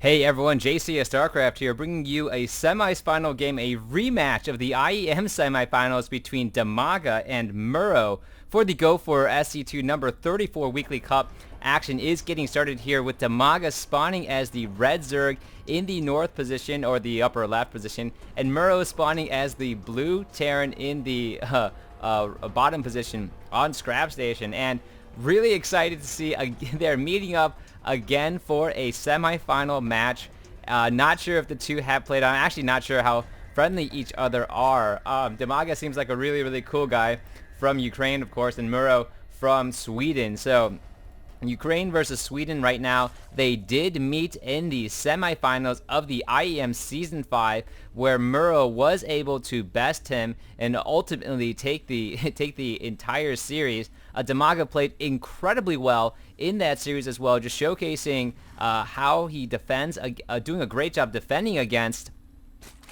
Hey everyone, JC at StarCraft here, bringing you a semi-final game, a rematch of the IEM semifinals between DIMAGA and MorroW for the Go4SC2 number 34 Weekly Cup. Action is getting started here with DIMAGA spawning as the red Zerg in the north position, or the upper left position, and MorroW spawning as the blue Terran in the bottom position on Scrap Station. And really excited to see they're meeting up again for a semi-final match. Not sure if the two have played. I'm actually not sure how friendly each other are. DIMAGA seems like a really cool guy from Ukraine, of course, and MorroW from Sweden. So Ukraine versus Sweden right now. They did meet in the semifinals of the IEM Season 5, where MorroW was able to best him and ultimately take the entire series. DIMAGA played incredibly well in that series as well, just showcasing how he defends, doing a great job defending against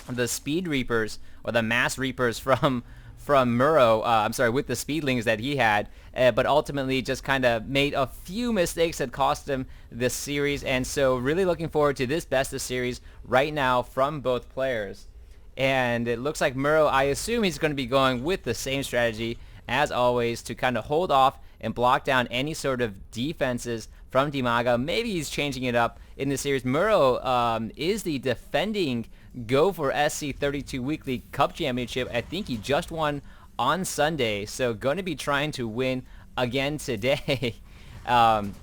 the Speed Reapers, or the Mass Reapers from MorroW, I'm sorry, with the speedlings that he had, but ultimately just kind of made a few mistakes that cost him this series. And so really looking forward to this best of series right now from both players. And it looks like MorroW, I assume he's going to be going with the same strategy as always, to kind of hold off and block down any sort of defenses from DIMAGA. Maybe he's changing it up in this series. MorroW is the defending Go4SC32 Weekly Cup Championship. I think he just won on Sunday, so going to be trying to win again today. And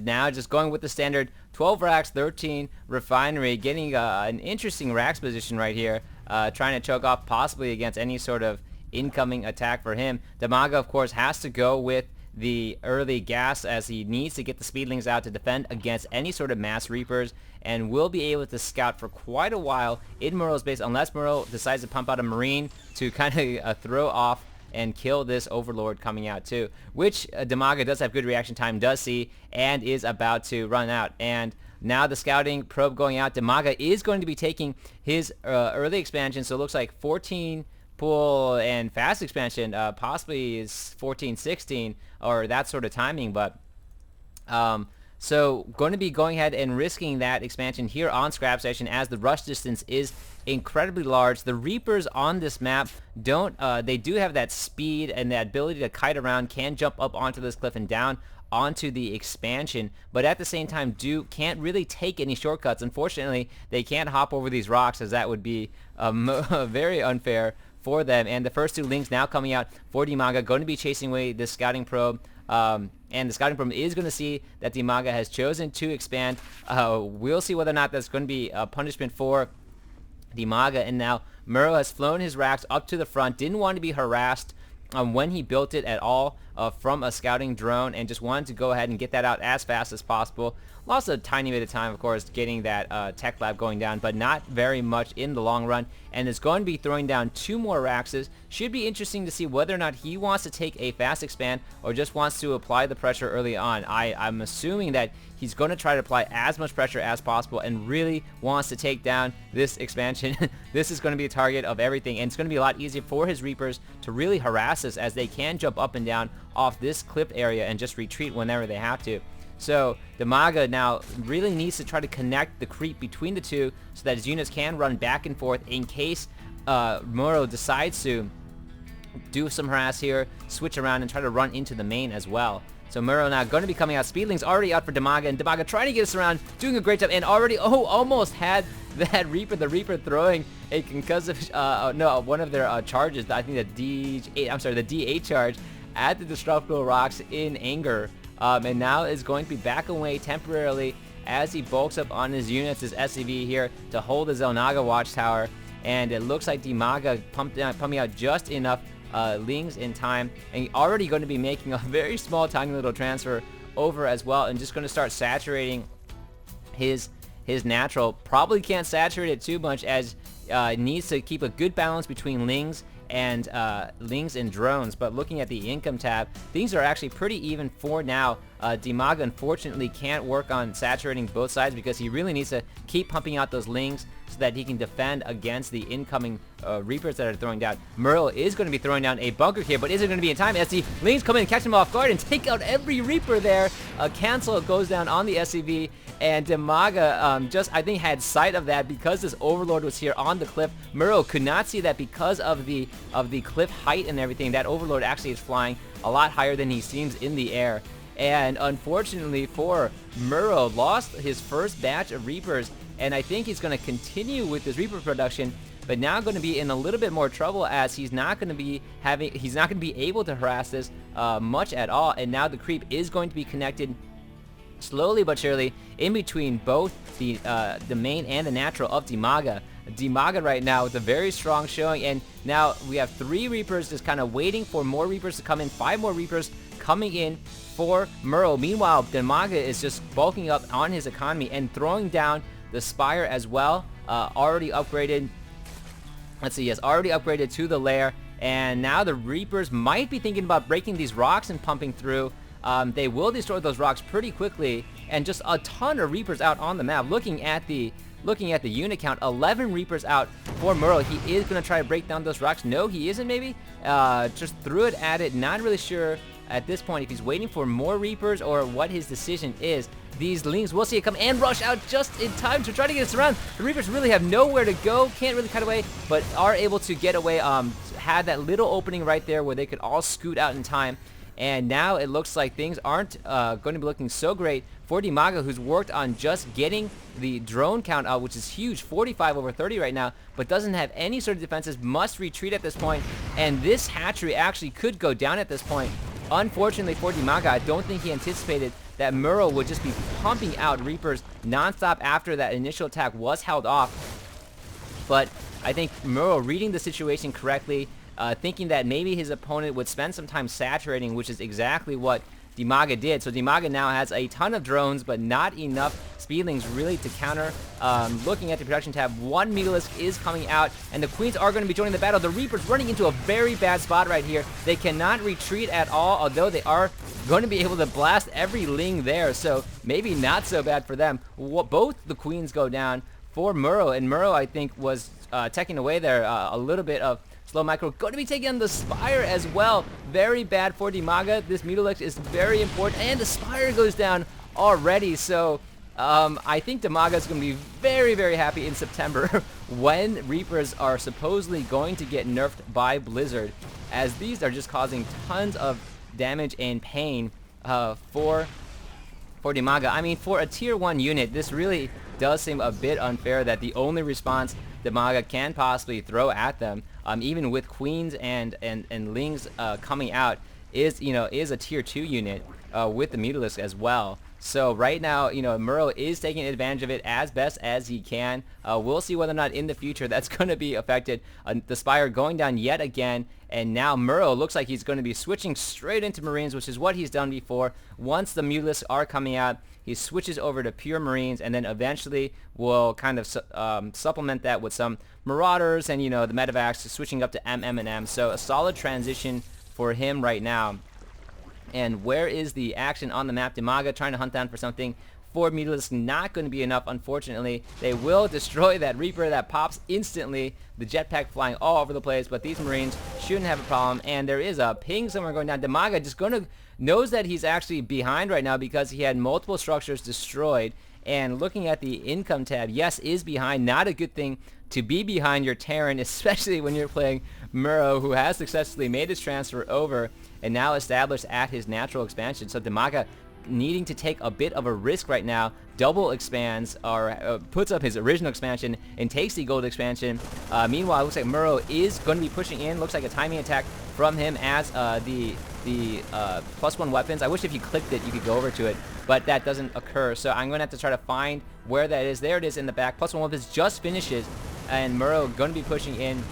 now just going with the standard 12 racks, 13 refinery, getting an interesting racks position right here, trying to choke off possibly against any sort of incoming attack for him. DIMAGA, of course, has to go with the early gas, as he needs to get the speedlings out to defend against any sort of mass reapers, and will be able to scout for quite a while in MorroW's base, unless MorroW decides to pump out a marine to kind of throw off and kill this overlord coming out too, which DIMAGA does have good reaction time, does see, and is about to run out. And now the scouting probe going out. DIMAGA is going to be taking his early expansion, so it looks like 14 pool and fast expansion, possibly is 14-16 or that sort of timing, but so going to be going ahead and risking that expansion here on Scrap Station, as the rush distance is incredibly large. The Reapers on this map don't they do have that speed and that ability to kite around, can jump up onto this cliff and down onto the expansion, but at the same time can't really take any shortcuts. Unfortunately, they can't hop over these rocks, as that would be very unfair for them. And the first two links now coming out for DIMAGA, going to be chasing away this scouting probe. And the scouting probe is going to see that DIMAGA has chosen to expand. We'll see whether or not that's going to be a punishment for DIMAGA. And now MorroW has flown his racks up to the front, didn't want to be harassed when he built it at all from a scouting drone, and just wanted to go ahead and get that out as fast as possible. Lost a tiny bit of time, of course, getting that tech lab going down, but not very much in the long run, and is going to be throwing down 2 more Raxes. Should be interesting to see whether or not he wants to take a fast expand or just wants to apply the pressure early on. I'm assuming that he's going to try to apply as much pressure as possible and really wants to take down this expansion. This is going to be a target of everything, and it's going to be a lot easier for his Reapers to really harass us, as they can jump up and down off this clipped area and just retreat whenever they have to. So DIMAGA now really needs to try to connect the creep between the two, so that his units can run back and forth in case MorroW decides to do some harass here, switch around, and try to run into the main as well. So MorroW now going to be coming out. Speedlings already out for DIMAGA, and DIMAGA trying to get us around, doing a great job, and already almost had that Reaper, the Reaper throwing a concussive, one of their charges, I think the D8 charge at the Destructible Rocks in anger. And now is going to be back away temporarily as he bulks up on his units, his SCV here, to hold the Xel'Naga watchtower. And it looks like DIMAGA pumping out just enough lings in time, and already going to be making a very small, tiny little transfer over as well, and just going to start saturating his natural. Probably can't saturate it too much, as it needs to keep a good balance between lings and drones. But looking at the income tab, things are actually pretty even for now. DIMAGA unfortunately can't work on saturating both sides because he really needs to keep pumping out those lings so that he can defend against the incoming Reapers that are throwing down. MorroW is going to be throwing down a bunker here, but is it going to be in time as the lings come in and catch him off guard and take out every Reaper there? A cancel goes down on the SCV, and DIMAGA just, I think, had sight of that because this Overlord was here on the cliff. MorroW could not see that because of the cliff height and everything. That Overlord actually is flying a lot higher than he seems in the air. And unfortunately for MorroW, lost his first batch of Reapers, and I think he's going to continue with this Reaper production, but now going to be in a little bit more trouble as he's not going to be able to harass this much at all. And now the creep is going to be connected slowly but surely in between both the main and the natural of DIMAGA. DIMAGA right now with a very strong showing, and now we have 3 Reapers just kind of waiting for more Reapers to come in. 5 more Reapers coming in for MorroW. Meanwhile, DIMAGA is just bulking up on his economy and throwing down the Spire as well. Already upgraded. Let's see, yes, already upgraded to the lair, and now the Reapers might be thinking about breaking these rocks and pumping through. They will destroy those rocks pretty quickly, and just a ton of Reapers out on the map. Looking at the unit count, 11 Reapers out for MorroW. He is going to try to break down those rocks. No, he isn't maybe. Just threw it at it. Not really sure at this point if he's waiting for more Reapers or what his decision is. These lings, we'll see it come and rush out just in time to try to get us around. The Reapers really have nowhere to go. Can't really cut away, but are able to get away. Had that little opening right there where they could all scoot out in time. And now it looks like things aren't going to be looking so great for DIMAGA, who's worked on just getting the drone count out, which is huge, 45 over 30 right now, but doesn't have any sort of defenses, must retreat at this point, and this hatchery actually could go down at this point. Unfortunately for DIMAGA, I don't think he anticipated that MorroW would just be pumping out Reapers nonstop after that initial attack was held off. But I think MorroW reading the situation correctly, thinking that maybe his opponent would spend some time saturating, which is exactly what DIMAGA did. So DIMAGA now has a ton of drones, but not enough speedlings really to counter. Looking at the production tab, 1 Mutalisk is coming out, and the Queens are going to be joining the battle. The Reapers running into a very bad spot right here. They cannot retreat at all, although they are going to be able to blast every ling there, so maybe not so bad for them. Both the Queens go down for MorroW, and MorroW, I think, was teching away there a little bit of slow micro. Going to be taking on the Spire as well. Very bad for DIMAGA. This Mutalisk is very important, and the Spire goes down already. So I think DIMAGA is going to be very, very happy in September when Reapers are supposedly going to get nerfed by Blizzard, as these are just causing tons of damage and pain for DIMAGA. I mean, for a tier 1 unit, this really does seem a bit unfair that the only response DIMAGA can possibly throw at them, even with Queens and Lings coming out, is a tier 2 unit with the Mutalisk as well. So right now, MorroW is taking advantage of it as best as he can. We'll see whether or not in the future that's going to be affected. The Spire going down yet again, and now MorroW looks like he's going to be switching straight into Marines, which is what he's done before. Once the Mutalisks are coming out, he switches over to pure Marines, and then eventually will kind of supplement that with some Marauders and, the Medevacs, switching up to MM and M. So a solid transition for him right now. And where is the action on the map? DIMAGA trying to hunt down for something. 4 Mutalisk not going to be enough, unfortunately. They will destroy that Reaper that pops instantly. The jetpack flying all over the place, but these Marines shouldn't have a problem. And there is a ping somewhere going down. DIMAGA just knows that he's actually behind right now because he had multiple structures destroyed. And looking at the income tab, yes, is behind. Not a good thing to be behind your Terran, especially when you're playing MorroW, who has successfully made his transfer over and now established at his natural expansion. So DIMAGA needing to take a bit of a risk right now, double expands, or puts up his original expansion and takes the gold expansion. Meanwhile, it looks like MorroW is going to be pushing in. Looks like a timing attack from him as the +1 weapons. I wish if you clicked it, you could go over to it, but that doesn't occur. So I'm going to have to try to find where that is. There it is in the back. +1 weapons just finishes, and MorroW going to be pushing in